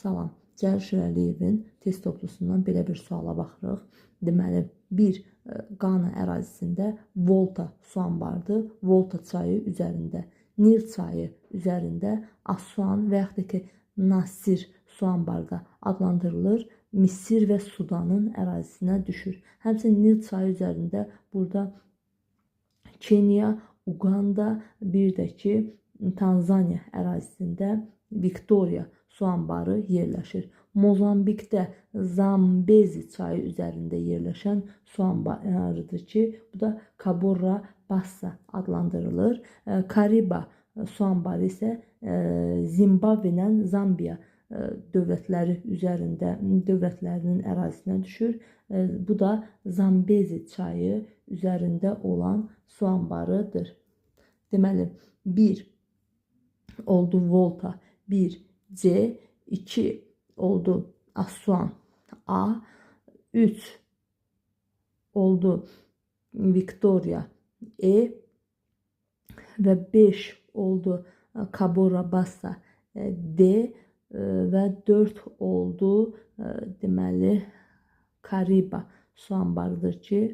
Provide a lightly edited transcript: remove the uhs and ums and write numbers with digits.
Salam. Cəlil Şirəliyevin test toplusundan belə bir suala baxırıq. Deməli, bir Qana ərazisində Volta su anbarıdır. Volta çayı üzərində Nil çayı üzərində Assuan və yaxud da ki, Nasir su anbarı da adlandırılır. Misir və Sudanın ərazisinə düşür. Həmçinin Nil çayı üzərində burada Kenya, Uganda, bir də ki, Tanzaniya ərazisində Viktoria su anbarı yerləşir. Mozambikdə Zambezi çayı üzərində yerləşən su anbarıdır ki, bu da Cabora Bassa adlandırılır. Kariba su anbarı isə Zimbabve ilə Zambiya dövlətləri üzərində, dövlətlərinin ərazisinə düşür. Bu da Zambezi çayı üzərində olan su anbarıdır. Deməli, 1 oldu Volta, 1 C, 2 oldu Assuan A, 3 oldu Victoria E və 5 oldu Cabora Bassa D və 4 oldu deməli Kariba su anbarıdır ki,